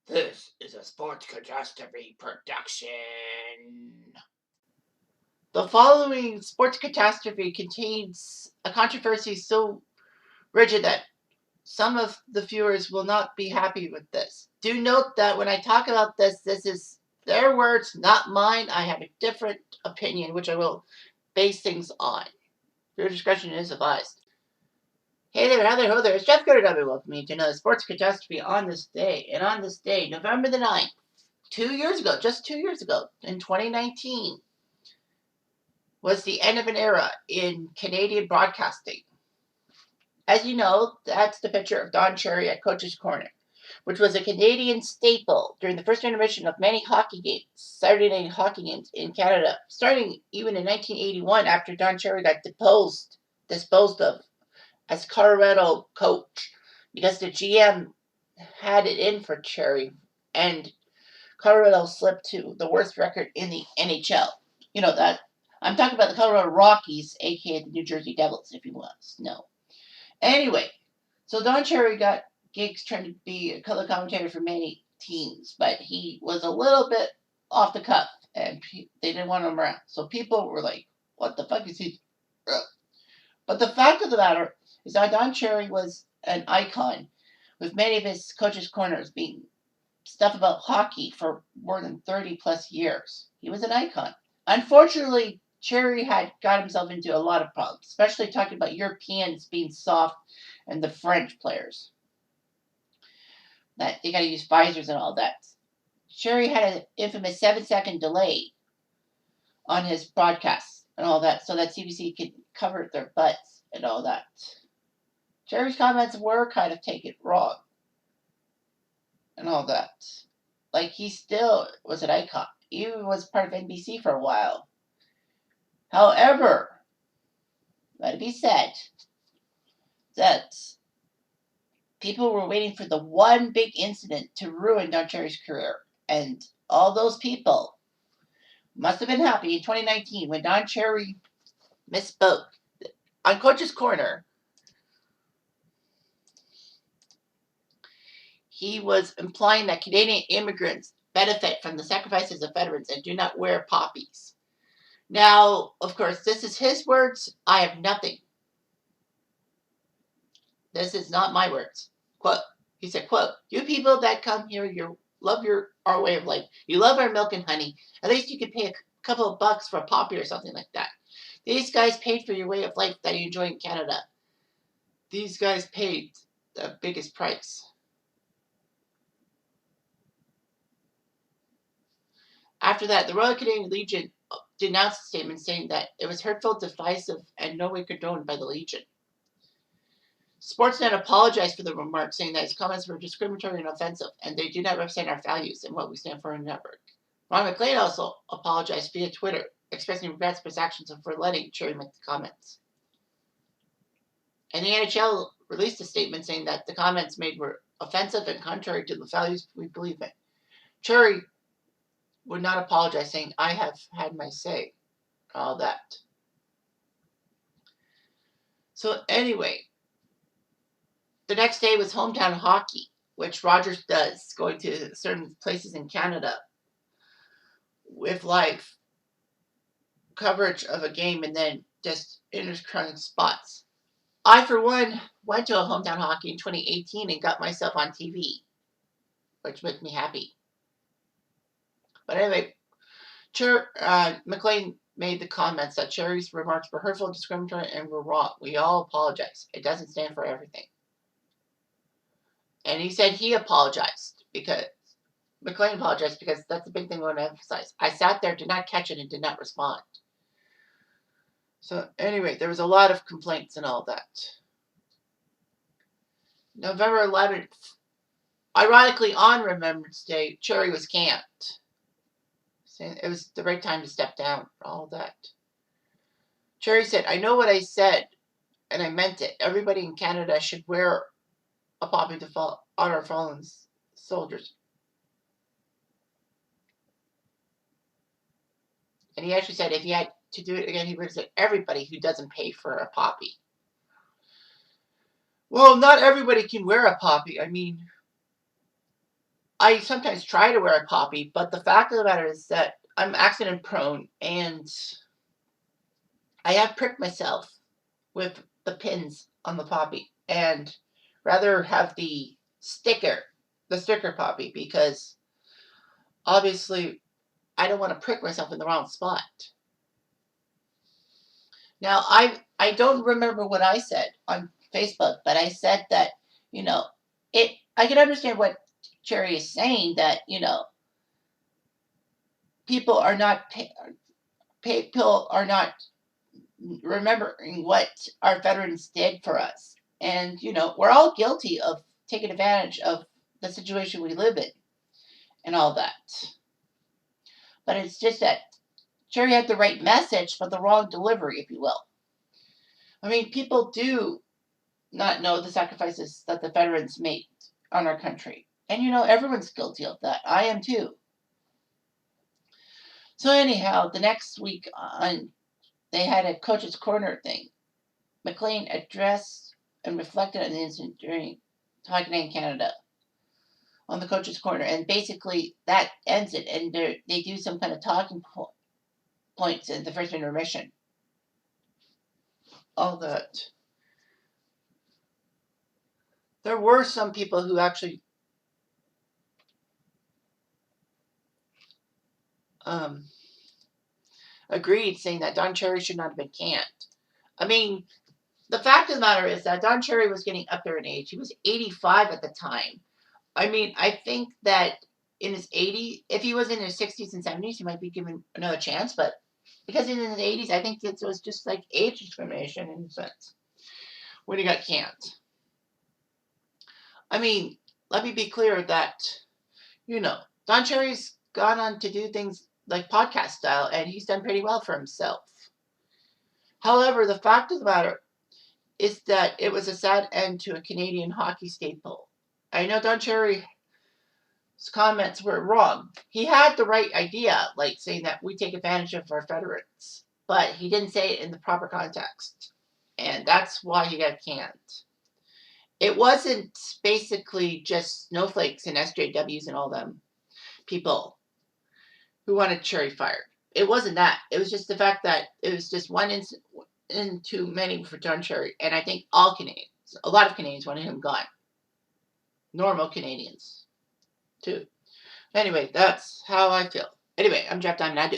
This is a sports catastrophe production. The following sports catastrophe contains a controversy so rigid that some of the viewers will not be happy with this. Do note that when I talk about this, this is their words, not mine. I have a different opinion, which I will base things on. Your discretion is advised. Hey there, how there, ho there. It's Jeff Gooder. Welcome to another sports catastrophe on this day. And on this day, November the 9th, 2 years ago, just 2 years ago, in 2019, was the end of an era in Canadian broadcasting. As you know, that's the picture of Don Cherry at Coach's Corner, which was a Canadian staple during the first intermission of many hockey games, Saturday night hockey games in Canada, starting even in 1981 after Don Cherry got disposed of as Colorado coach because the GM had it in for Cherry and Colorado slipped to the worst record in the NHL. You know that. I'm talking about the Colorado Rockies, aka the New Jersey Devils, if you want to know. Anyway, so Don Cherry got gigs trying to be a color commentator for many teams, but he was a little bit off the cuff, and they didn't want him around. So people were like, "What the fuck is he?" But the fact of the matter is that Don Cherry was an icon, with many of his coaches' corners being stuff about hockey for more than 30 plus years. He was an icon. Unfortunately, Cherry had got himself into a lot of problems, especially talking about Europeans being soft and the French players. That they got to use visors and all that. Cherry had an infamous 7-second delay on his broadcasts and all that so that CBC could cover their butts and all that. Cherry's comments were kind of taken wrong and all that. Like, he still was an icon. He was part of NBC for a while. However, let it be said that people were waiting for the one big incident to ruin Don Cherry's career. And all those people must have been happy in 2019 when Don Cherry misspoke on Coach's Corner. He was implying that Canadian immigrants benefit from the sacrifices of veterans and do not wear poppies. Now, of course, this is his words. I have nothing. This is not my words. Quote. He said, quote, "You people that come here, you love our way of life. You love our milk and honey. At least you could pay a couple of bucks for a poppy or something like that. These guys paid for your way of life that you enjoy in Canada. These guys paid the biggest price." After that, the Royal Canadian Legion denounced the statement, saying that it was hurtful, divisive, and no way condoned by the Legion. Sportsnet apologized for the remarks, saying that his comments were discriminatory and offensive, and they do not represent our values and what we stand for in the network. Ron MacLean also apologized via Twitter, expressing regrets for his actions and for letting Cherry make the comments. And the NHL released a statement saying that the comments made were offensive and contrary to the values we believe in. Cherry would not apologize, saying, "I have had my say," all that. So anyway, the next day was hometown hockey, which Rogers does, going to certain places in Canada with live coverage of a game and then just intercurrent spots. I, for one, went to a hometown hockey in 2018 and got myself on TV, which makes me happy. But anyway, McLean made the comments that Cherry's remarks were hurtful, discriminatory, and were wrong. We all apologize. It doesn't stand for everything. And he said he apologized because McLean apologized because that's the big thing we want to emphasize. I sat there, did not catch it, and did not respond. So anyway, there was a lot of complaints and all that. November 11th, ironically on Remembrance Day, Cherry was camped. Saying it was the right time to step down, all that. Cherry said, "I know what I said, and I meant it. Everybody in Canada should wear a poppy to honor fallen soldiers." And he actually said if he had to do it again, he would have said everybody who doesn't pay for a poppy. Well, not everybody can wear a poppy. I mean, I sometimes try to wear a poppy, but the fact of the matter is that I'm accident prone and I have pricked myself with the pins on the poppy and rather have the sticker poppy, because obviously I don't want to prick myself in the wrong spot. Now, I don't remember what I said on Facebook, but I said that, you know, I can understand what Cherry is saying, that, people are not people are not remembering what our veterans did for us. And, we're all guilty of taking advantage of the situation we live in and all that. But it's just that Cherry had the right message, but the wrong delivery, if you will. I mean, people do not know the sacrifices that the veterans made on our country. And, everyone's guilty of that. I am too. So, anyhow, the next week they had a coach's corner thing. McLean addressed and reflected on the incident during Hockey Night in Canada on the coach's corner. And basically, that ends it. And they do some kind of talking points in the first intermission. All that. There were some people who actually agreed, saying that Don Cherry should not have been canned. I mean, the fact of the matter is that Don Cherry was getting up there in age. He was 85 at the time. I mean, I think that in his 80s, if he was in his 60s and 70s, he might be given another chance. But because in his 80s, I think it was just like age discrimination in a sense when he got canned. I mean, let me be clear that, Don Cherry's gone on to do things like podcast style, and he's done pretty well for himself. However, the fact of the matter is that it was a sad end to a Canadian hockey staple. I know Don Cherry's comments were wrong. He had the right idea, like saying that we take advantage of our veterans, but he didn't say it in the proper context. And that's why he got canned. It wasn't basically just snowflakes and SJWs and all them people who wanted Cherry fired. It wasn't that. It was just the fact that it was just one incident in too many for Don Cherry. And I think all Canadians, a lot of Canadians wanted him gone. Normal Canadians, too. Anyway, that's how I feel. Anyway, I'm Jeff Diamond. I do.